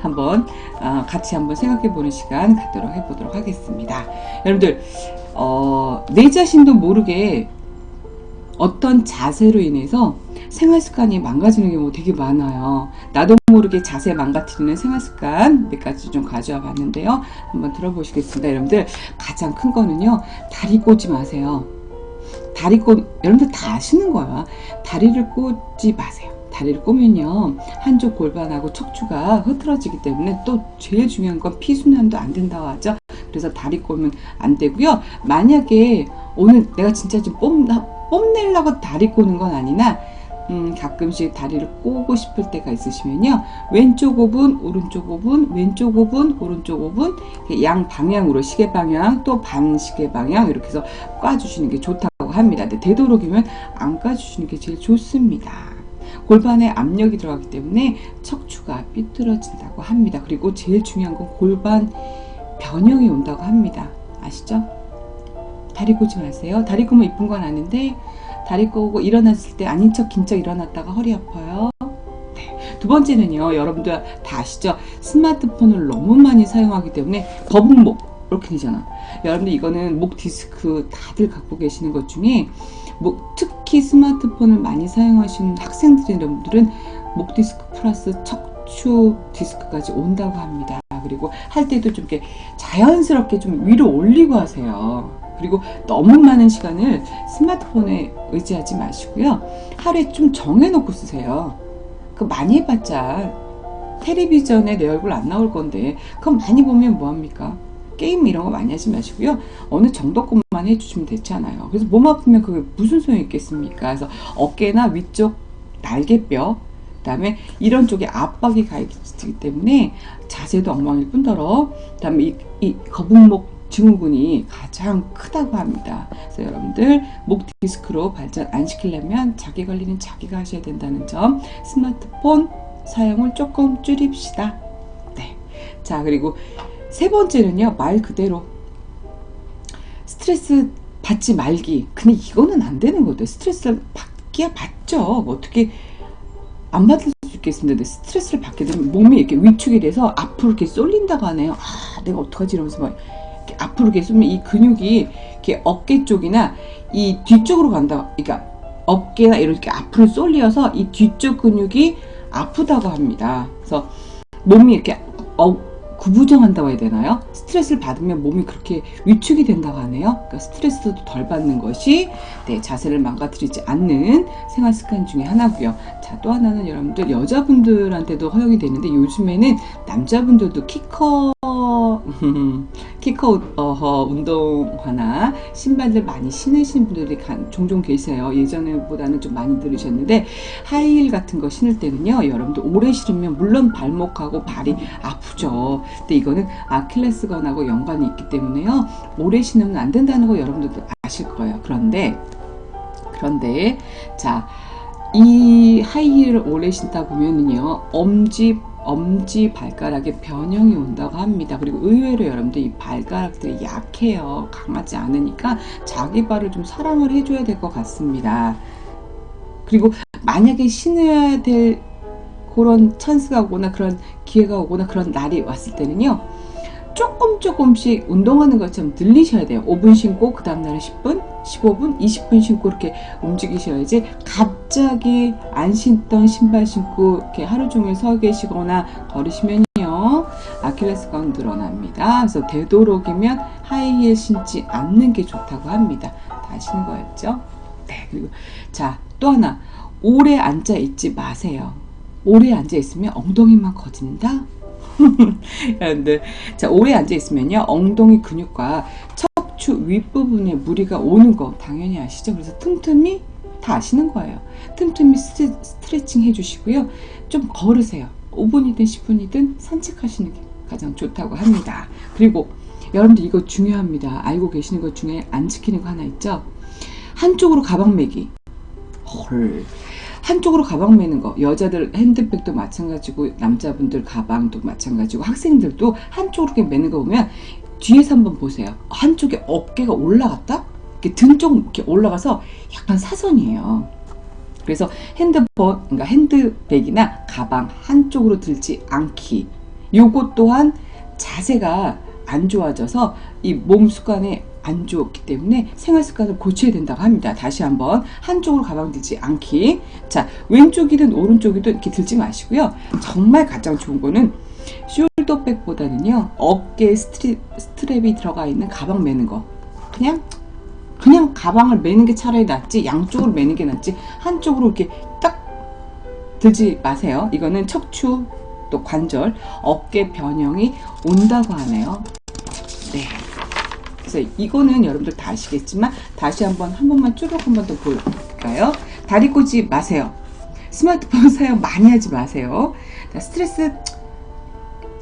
한번 같이 한번 생각해 보는 시간 갖도록 해보도록 하겠습니다. 여러분들 내 자신도 모르게 어떤 자세로 인해서 생활습관이 망가지는 경우 되게 많아요. 나도 모르게 자세 망가뜨리는 생활습관 몇 가지 좀 가져와 봤는데요. 한번 들어보시겠습니다. 여러분들 가장 큰 거는요, 다리 꽂지 마세요. 여러분들 다 아시는 거야. 다리를 꽂지 마세요. 다리를 꼬면요, 한쪽 골반하고 척추가 흐트러지기 때문에, 또 제일 중요한 건 피순환도 안 된다고 하죠. 그래서 다리 꼬면 안 되고요. 만약에 오늘 내가 진짜 좀 뽐내려고 다리 꼬는 건 아니나 가끔씩 다리를 꼬고 싶을 때가 있으시면요, 왼쪽 5분 오른쪽 5분 왼쪽 5분 오른쪽 5분 양 방향으로, 시계 방향 또 반시계 방향 이렇게 해서 꽈주시는 게 좋다고 합니다. 근데 되도록이면 안 꽈주시는 게 제일 좋습니다. 골반에 압력이 들어가기 때문에 척추가 삐뚤어진다고 합니다. 그리고 제일 중요한 건 골반 변형이 온다고 합니다. 아시죠? 다리 꼬지 마세요. 다리 꼬면 이쁜 건 아닌데, 다리 꼬고 일어났을 때 아닌 척 긴 척 일어났다가 허리 아파요. 네. 두 번째는요, 여러분들 다 아시죠? 스마트폰을 너무 많이 사용하기 때문에 거북목 이렇게 되잖아. 여러분들 이거는 목 디스크 다들 갖고 계시는 것 중에 특히 스마트폰을 많이 사용하시는 학생들인 여러분들은 목 디스크 플러스 척추 디스크까지 온다고 합니다. 그리고 할 때도 좀 이렇게 자연스럽게 좀 위로 올리고 하세요. 그리고 너무 많은 시간을 스마트폰에 의지하지 마시고요. 하루에 좀 정해놓고 쓰세요. 그거 많이 해봤자 텔레비전에 내 얼굴 안 나올 건데, 그거 많이 보면 뭐합니까? 게임 이런 거 많이 하지 마시고요. 어느 정도 것만 해주시면 되잖아요. 그래서 몸 아프면 그게 무슨 소용이 있겠습니까? 그래서 어깨나 위쪽 날개뼈, 그 다음에 이런 쪽에 압박이 가 있기 때문에 자세도 엉망일 뿐더러, 그 다음에 이 거북목 증후군이 가장 크다고 합니다. 그래서 여러분들 목 디스크로 발전 안 시키려면 자기 관리는 자기가 하셔야 된다는 점, 스마트폰 사용을 조금 줄입시다. 네. 자, 그리고 세 번째는요, 말 그대로 스트레스 받지 말기. 근데 이거는 안 되는 거죠. 스트레스를 받기야 받죠. 어떻게 안 받을 수 있겠습니다. 스트레스를 받게 되면 몸이 이렇게 위축이 돼서 앞으로 이렇게 쏠린다고 하네요. 내가 어떡하지 이러면서 막 이렇게 앞으로 이렇게 쏘면 이 근육이 이렇게 어깨 쪽이나 이 뒤쪽으로 간다. 그러니까 어깨나 이렇게 앞으로 쏠려서 이 뒤쪽 근육이 아프다고 합니다. 그래서 몸이 이렇게 구부정한다고 해야 되나요? 스트레스를 받으면 몸이 그렇게 위축이 된다고 하네요. 그러니까 스트레스도 덜 받는 것이 자세를 망가뜨리지 않는 생활 습관 중에 하나고요. 자, 또 하나는 여러분들 여자분들한테도 허용이 되는데, 요즘에는 남자분들도 키커 운동화나 신발들 많이 신으시는 분들이 종종 계세요. 예전보다는 좀 많이 들으셨는데, 하이힐 같은 거 신을 때는요, 여러분들 오래 신으면 물론 발목하고 발이 아프죠. 근데 이거는 아킬레스건하고 연관이 있기 때문에요, 오래 신으면 안 된다는 거 여러분들도 아실 거예요. 그런데 자, 이 하이힐을 오래 신다 보면은요, 엄지 발가락에 변형이 온다고 합니다. 그리고 의외로 여러분들 이 발가락들이 약해요. 강하지 않으니까 자기 발을 좀 사랑을 해줘야 될 것 같습니다. 그리고 만약에 신어야 될 그런 찬스가 오거나 그런 기회가 오거나 그런 날이 왔을 때는요, 조금씩 운동하는 것처럼 늘리셔야 돼요. 5분 신고 그 다음날에 10분, 15분, 20분 신고 이렇게 움직이셔야지, 갑자기 안 신던 신발 신고 이렇게 하루 종일 서 계시거나 걸으시면요, 아킬레스건 늘어납니다. 그래서 되도록이면 하이힐 신지 않는 게 좋다고 합니다. 다 아시는 거였죠? 네. 그리고 자, 또 하나, 오래 앉아 있지 마세요. 오래 앉아 있으면 엉덩이만 거진다. 여러분들, 자, 오래 앉아 있으면요, 엉덩이 근육과 척추 윗부분에 무리가 오는 거 당연히 아시죠? 그래서 틈틈이 다 아시는 거예요. 틈틈이 스트레칭 해주시고요, 좀 걸으세요. 5분이든 10분이든 산책하시는 게 가장 좋다고 합니다. 그리고 여러분들 이거 중요합니다. 알고 계시는 것 중에 안 지키는 거 하나 있죠? 한쪽으로 가방 매기. 한쪽으로 가방 매는 거, 여자들 핸드백도 마찬가지고 남자분들 가방도 마찬가지고 학생들도 한쪽으로 이렇게 매는 거 보면 뒤에서 한번 보세요. 한쪽에 어깨가 올라갔다? 이렇게 등 쪽 이렇게 올라가서 약간 사선이에요. 그래서 핸드폰, 그러니까 핸드백이나 가방 한쪽으로 들지 않기, 요것 또한 자세가 안 좋아져서 이 몸 습관에 안 좋기 때문에 생활 습관을 고쳐야 된다고 합니다. 다시 한번 한쪽으로 가방 들지 않기. 자, 왼쪽이든 오른쪽이든 이렇게 들지 마시고요. 정말 가장 좋은 거는 숄더백보다는요, 어깨에 스트랩이 들어가 있는 가방 매는 거. 그냥 가방을 매는 게 차라리 낫지, 양쪽으로 매는 게 낫지, 한쪽으로 이렇게 딱 들지 마세요. 이거는 척추 또 관절, 어깨 변형이 온다고 하네요. 네. 그래서 이거는 여러분들 다 아시겠지만 다시 한 번만 쭉 한 번 더 볼까요? 다리 꽂지 마세요. 스마트폰 사용 많이 하지 마세요. 스트레스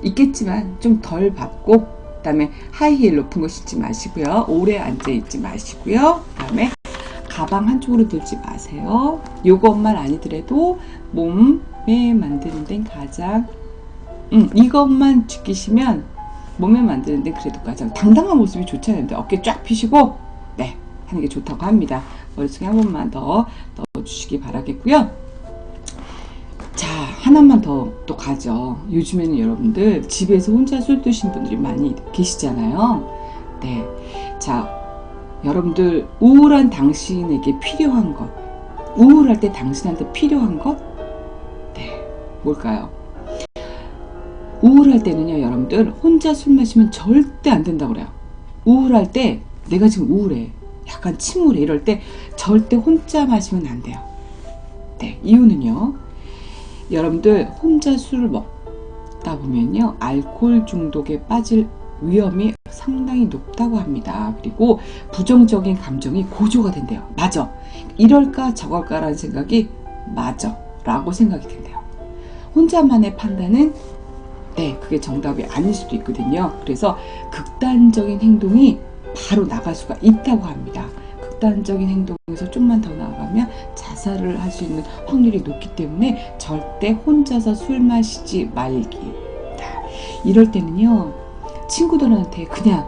있겠지만 좀 덜 받고, 그 다음에 하이힐 높은 거 신지 마시고요. 오래 앉아 있지 마시고요. 그 다음에 가방 한쪽으로 들지 마세요. 요것만 아니더라도 몸에 만드는 데는 가장 이것만 지키시면 몸에 만드는 데 그래도 가장 당당한 모습이 좋잖아요. 어깨 쫙 펴시고 네 하는 게 좋다고 합니다. 머릿속에 한 번만 더 넣어주시기 바라겠고요. 자, 하나만 더 또 가죠. 요즘에는 여러분들 집에서 혼자 술 드신 분들이 많이 계시잖아요. 네, 자, 여러분들 우울한 당신에게 필요한 것, 우울할 때 당신한테 필요한 것, 네, 뭘까요? 우울할 때는요, 여러분들 혼자 술 마시면 절대 안 된다고 그래요. 우울할 때 내가 지금 우울해, 약간 침울해, 이럴 때 절대 혼자 마시면 안 돼요. 네, 이유는요, 여러분들 혼자 술을 먹다 보면요, 알코올 중독에 빠질 위험이 상당히 높다고 합니다. 그리고 부정적인 감정이 고조가 된대요. 맞아, 이럴까 저럴까 라는 생각이 맞아 라고 생각이 된대요. 혼자만의 판단은 네, 그게 정답이 아닐 수도 있거든요. 그래서 극단적인 행동이 바로 나갈 수가 있다고 합니다. 극단적인 행동에서 좀만 더 나아가면 자살을 할 수 있는 확률이 높기 때문에 절대 혼자서 술 마시지 말기. 이럴 때는요, 친구들한테 그냥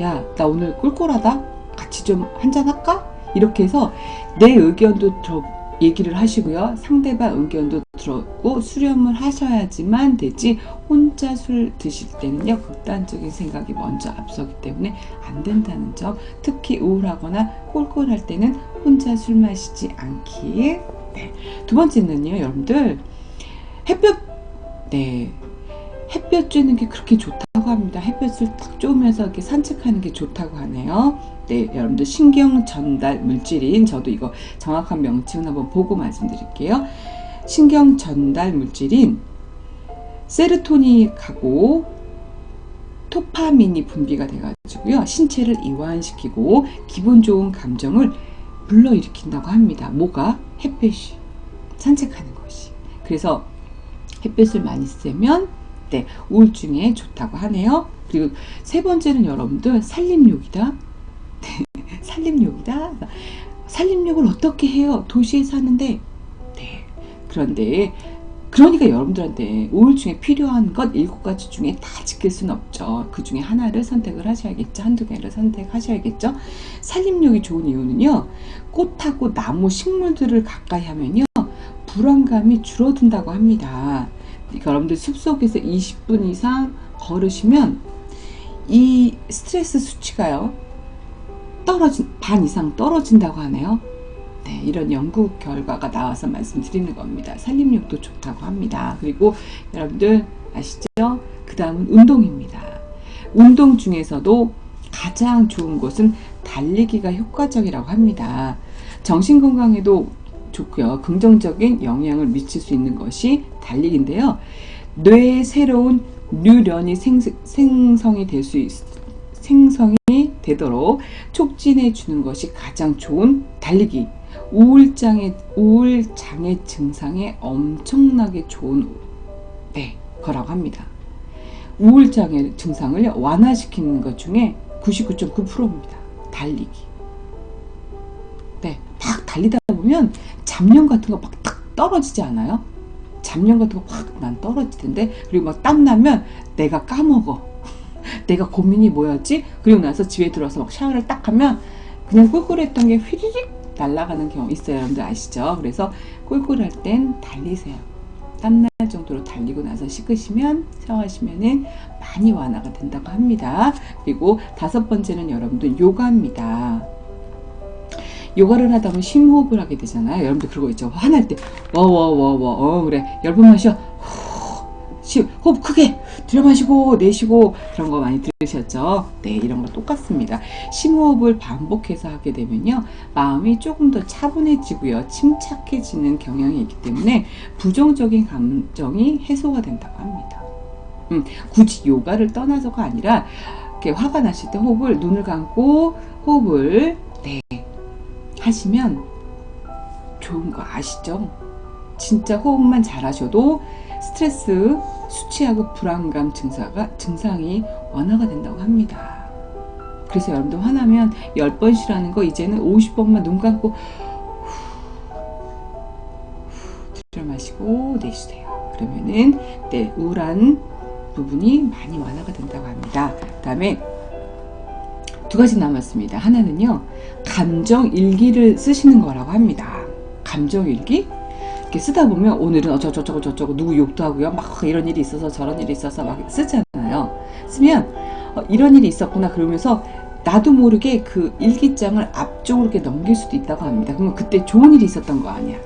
야, 나 오늘 꿀꿀하다, 같이 좀 한잔 할까? 이렇게 해서 내 의견도 얘기를 하시고요, 상대방 의견도 들었고 수렴을 하셔야지만 되지, 혼자 술 드실 때는요, 극단적인 생각이 먼저 앞서기 때문에 안 된다는 점, 특히 우울하거나 꼴꼴할 때는 혼자 술 마시지 않기. 네. 두 번째는요, 여러분들 햇볕, 네, 햇볕 쬐는 게 그렇게 좋다고 합니다. 햇볕을 딱 쬐면서 이렇게 산책하는 게 좋다고 하네요. 네, 여러분들 신경 전달 물질인, 저도 이거 정확한 명칭은 한번 보고 말씀드릴게요. 신경 전달 물질인 세로토닌하고 도파민이 분비가 돼가지고요, 신체를 이완시키고 기분 좋은 감정을 불러일으킨다고 합니다. 뭐가? 햇볕이, 산책하는 것이. 그래서 햇볕을 많이 쐬면 네, 우울증에 좋다고 하네요. 그리고 세 번째는 여러분들 산림욕이다. 산림욕이다. 산림욕을 어떻게 해요? 도시에 사는데. 네. 그런데 그러니까 여러분들한테 우울증에 필요한 것 7가지 중에 다 지킬 수는 없죠. 그 중에 하나를 선택을 하셔야겠죠. 한두 개를 선택하셔야겠죠. 산림욕이 좋은 이유는요, 꽃하고 나무, 식물들을 가까이 하면요, 불안감이 줄어든다고 합니다. 여러분들 숲속에서 20분 이상 걸으시면 이 스트레스 수치가요, 반 이상 떨어진다고 하네요. 네, 이런 연구 결과가 나와서 말씀드리는 겁니다. 산림욕도 좋다고 합니다. 그리고 여러분들 아시죠? 그 다음은 운동입니다. 운동 중에서도 가장 좋은 것은 달리기가 효과적이라고 합니다. 정신건강에도 좋고요, 긍정적인 영향을 미칠 수 있는 것이 달리기인데요, 뇌에 새로운 뉴런이 생성이 되도록 촉진해 주는 것이 가장 좋은 달리기. 우울장애 증상에 엄청나게 좋은 거라고 합니다. 우울장애 증상을 완화시키는 것 중에 99.9%입니다. 달리기. 네, 막 달리다 보면 잡념 같은 거 막 딱 떨어지지 않아요? 잡념 같은 거 확 난 떨어지던데. 그리고 막 땀나면 내가 까먹어. 내가 고민이 뭐였지? 그리고 나서 집에 들어와서 막 샤워를 딱 하면 그냥 꿀꿀했던 게 휘리릭 날아가는 경우 있어요. 여러분들 아시죠? 그래서 꿀꿀할 땐 달리세요. 땀날 날 정도로 달리고 나서 씻으시면, 샤워하시면은 많이 완화가 된다고 합니다. 그리고 5번째는 여러분들 요가입니다. 요가를 하다 보면 심호흡을 하게 되잖아요. 여러분들 그런 거 있죠. 화날 때 워워워워 그래 10번 마셔, 호흡 크게 들여 마시고 내쉬고, 그런 거 많이 들으셨죠? 네, 이런 거 똑같습니다. 심호흡을 반복해서 하게 되면요, 마음이 조금 더 차분해지고요, 침착해지는 경향이 있기 때문에 부정적인 감정이 해소가 된다고 합니다. 굳이 요가를 떠나서가 아니라 이렇게 화가 나실 때 호흡을, 눈을 감고 호흡을 하시면 좋은 거 아시죠? 진짜 호흡만 잘 하셔도 스트레스, 수치하고 불안감 증상이 완화가 된다고 합니다. 그래서 여러분들 화나면 10번 쉬라는 거 이제는 50번만 눈 감고 들여 마시고 내쉬세요. 그러면은 우울한 부분이 많이 완화가 된다고 합니다. 그 다음에 2가지 남았습니다. 하나는요, 감정일기를 쓰시는 거라고 합니다. 감정일기? 이렇게 쓰다 보면 오늘은 어쩌고 누구 욕도 하고요, 막 이런 일이 있어서 저런 일이 있어서 막 쓰잖아요. 쓰면 이런 일이 있었구나 그러면서 나도 모르게 그 일기장을 앞쪽으로 이렇게 넘길 수도 있다고 합니다. 그러면 그때 좋은 일이 있었던 거 아니야?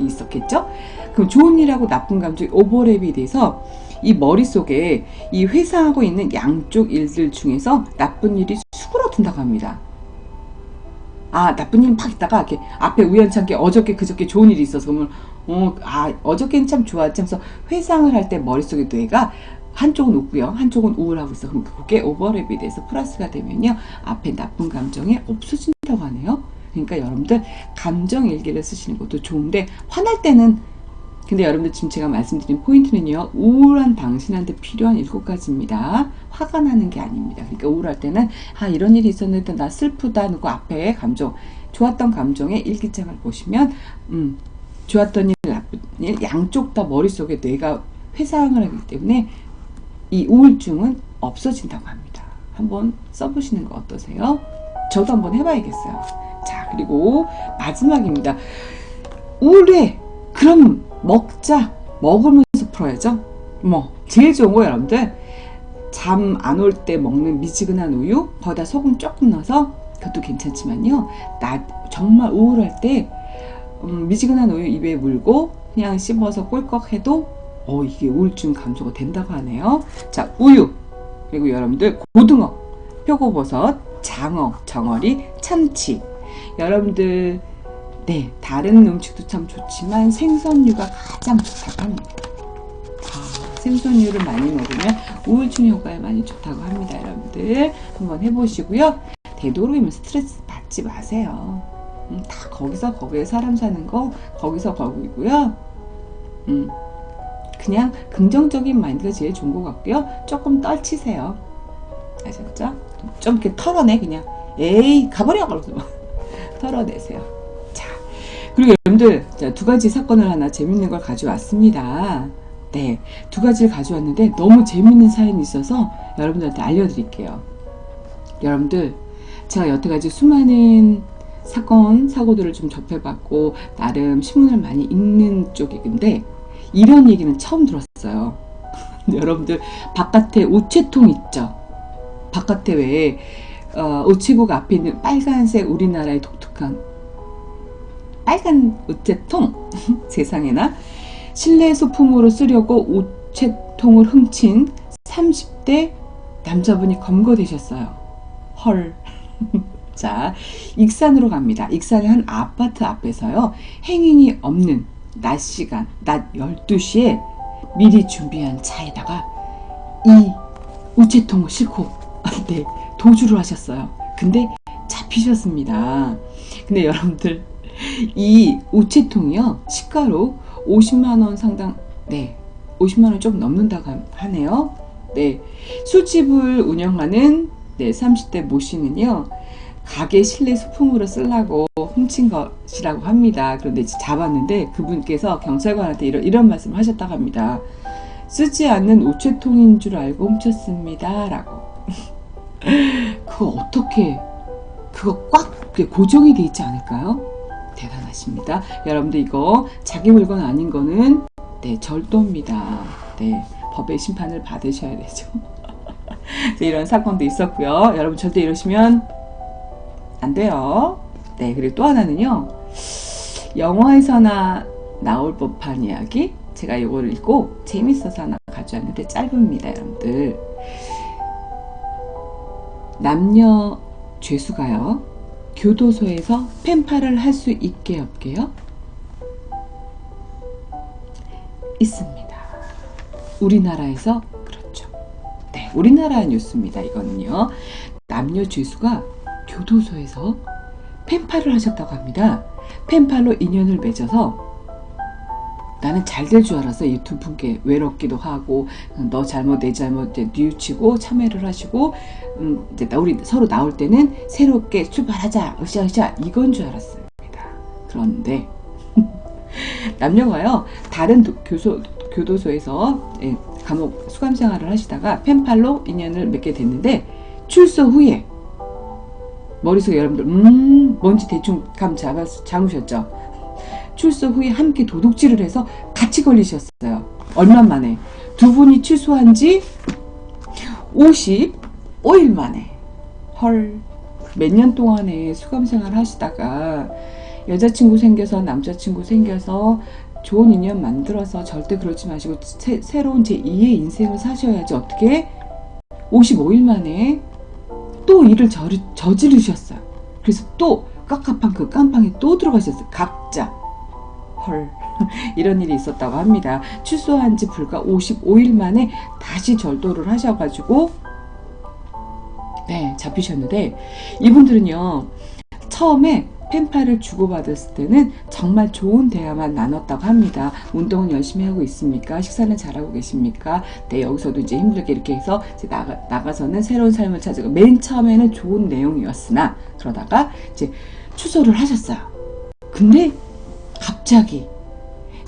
있었겠죠? 그럼 좋은 일하고 나쁜 감정이 오버랩이 돼서 이 머릿속에 이 회상하고 있는 양쪽 일들 중에서 나쁜 일이 수그러든다고 합니다. 나쁜 일은 팍 있다가 이렇게 앞에 우연찮게 어저께 그저께 좋은 일이 있어서 그러면 어저께는 참 좋았지 하면서 회상을 할 때 머릿속에 뇌가 한쪽은 웃고요, 한쪽은 우울하고 있어. 그럼 그게 오버랩이 돼서 플러스가 되면요, 앞에 나쁜 감정이 없어진다고 하네요. 그러니까 여러분들 감정일기를 쓰시는 것도 좋은데, 화날 때는, 근데 여러분들 지금 제가 말씀드린 포인트는요, 우울한 당신한테 필요한 7가지입니다. 화가 나는 게 아닙니다. 그러니까 우울할 때는 이런 일이 있었는데 나 슬프다, 누구 앞에 감정, 좋았던 감정의 일기장을 보시면 좋았던 일, 나쁜 일 양쪽 다 머릿속에 뇌가 회상을 하기 때문에 이 우울증은 없어진다고 합니다. 한번 써보시는 거 어떠세요? 저도 한번 해봐야겠어요. 자, 그리고 마지막입니다. 우울해, 그럼 먹으면서 풀어야죠. 제일 좋은 거 여러분들, 잠 안 올 때 먹는 미지근한 우유, 거기다 소금 조금 넣어서, 그것도 괜찮지만요, 정말 우울할 때 미지근한 우유 입에 물고 그냥 씹어서 꿀꺽 해도 이게 우울증 감소가 된다고 하네요. 자, 우유, 그리고 여러분들 고등어, 표고버섯, 장어, 정어리, 참치. 여러분들 다른 음식도 참 좋지만 생선류가 가장 좋다고 합니다. 생선류를 많이 먹으면 우울증 효과에 많이 좋다고 합니다. 여러분들 한번 해보시고요. 되도록이면 스트레스 받지 마세요. 다 거기에 사람 사는 거 거기고요. 그냥 긍정적인 마인드가 제일 좋은 것 같고요. 조금 떨치세요. 아셨죠? 좀 이렇게 털어내, 그냥 에이 가버려 그러면서 털어내세요. 자, 그리고 여러분들 2가지 사건을 하나 재밌는 걸 가져왔습니다. 2가지를 가져왔는데 너무 재밌는 사연이 있어서 여러분들한테 알려드릴게요. 여러분들, 제가 여태까지 수많은 사고들을 좀 접해봤고 나름 신문을 많이 읽는 쪽인데 이런 얘기는 처음 들었어요. 여러분들, 바깥에 우체통 있죠? 바깥에 왜 우체국 앞에 있는 빨간색 우리나라의 독특한 빨간 우체통 세상에나, 실내 소품으로 쓰려고 우체통을 훔친 30대 남자분이 검거되셨어요. 헐. 자, 익산으로 갑니다. 익산의 한 아파트 앞에서요, 행인이 없는 낮 시간, 낮 12시에 미리 준비한 차에다가 이 우체통을 싣고 도주를 하셨어요. 근데 잡히셨습니다. 근데 여러분들, 이 우체통이요, 시가로 50만원 상당, 50만원 좀 넘는다고 하네요. 술집을 운영하는 30대 모씨는요, 가게 실내 소품으로 쓰려고 훔친 것이라고 합니다. 그런데 잡았는데 그분께서 경찰관한테 이런 말씀을 하셨다고 합니다. 쓰지 않는 우체통인 줄 알고 훔쳤습니다 라고. 그거 꽉 고정이 돼 있지 않을까요? 대단하십니다. 여러분들, 이거 자기 물건 아닌 거는 네, 절도입니다. 네, 법의 심판을 받으셔야 되죠. 이런 사건도 있었고요. 여러분 절대 이러시면 안 돼요. 네, 그리고 또 하나는요. 영화에서나 나올 법한 이야기. 제가 이걸 읽고 재밌어서 하나 가져왔는데 짧습니다, 여러분들. 남녀 죄수가요. 교도소에서 펜팔을 할 수 있게 없게요? 있습니다. 우리나라에서 그렇죠. 네, 우리나라 뉴스입니다. 이거는요. 남녀 죄수가 교도소에서 펜팔을 하셨다고 합니다. 펜팔로 인연을 맺어서 나는 잘 될 줄 알았어. 이 두 분께 외롭기도 하고 너 잘못 내 잘못 뉘우치고 참회를 하시고 이제 우리 서로 나올 때는 새롭게 출발하자 으쌰으쌰 이건 줄 알았습니다. 그런데 남녀가요 다른 교도소에서 감옥 수감 생활을 하시다가 펜팔로 인연을 맺게 됐는데 출소 후에 머릿속에 여러분들 뭔지 대충 감 잡으셨죠? 출소 후에 함께 도둑질을 해서 같이 걸리셨어요. 얼마 만에? 두 분이 출소한 지 55일 만에. 헐, 몇 년 동안에 수감생활 하시다가 여자친구 생겨서 남자친구 생겨서 좋은 인연 만들어서 절대 그러지 마시고 새로운 제2의 인생을 사셔야지. 어떻게 55일 만에 또 일을 저지르셨어요. 그래서 또 깝깝한 그 깜빵에 또 들어가셨어요. 각자. 헐, 이런 일이 있었다고 합니다. 출소한 지 불과 55일 만에 다시 절도를 하셔가지고 네, 잡히셨는데 이분들은요 처음에 펜팔을 주고받았을 때는 정말 좋은 대화만 나눴다고 합니다. 운동은 열심히 하고 있습니까? 식사는 잘하고 계십니까? 네, 여기서도 이제 힘들게 이렇게 해서 이제 나가서는 새로운 삶을 찾으고 맨 처음에는 좋은 내용이었으나 그러다가 이제 추소를 하셨어요. 근데 갑자기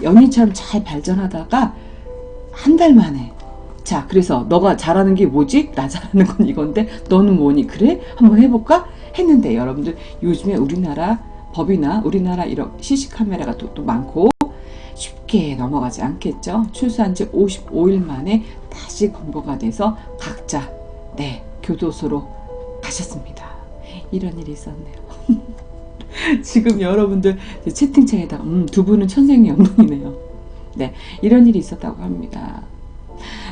연인처럼 잘 발전하다가 한 달 만에 자 그래서 너가 잘하는 게 뭐지? 나 잘하는 건 이건데 너는 뭐니? 그래? 한번 해볼까? 했는데 여러분들 요즘에 우리나라 법이나 우리나라 이런 CC카메라가 또 많고 쉽게 넘어가지 않겠죠? 출소한 지 55일 만에 다시 검거가 돼서 각자 네 교도소로 가셨습니다. 이런 일이 있었네요. 지금 여러분들 채팅창에다가 두 분은 천생연분이네요. 네, 이런 일이 있었다고 합니다.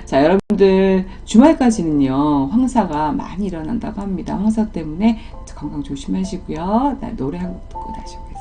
자, 여러분들 주말까지는요 황사가 많이 일어난다고 합니다. 황사 때문에 건강 조심하시고요. 노래 한 곡 듣고 다시 올게요.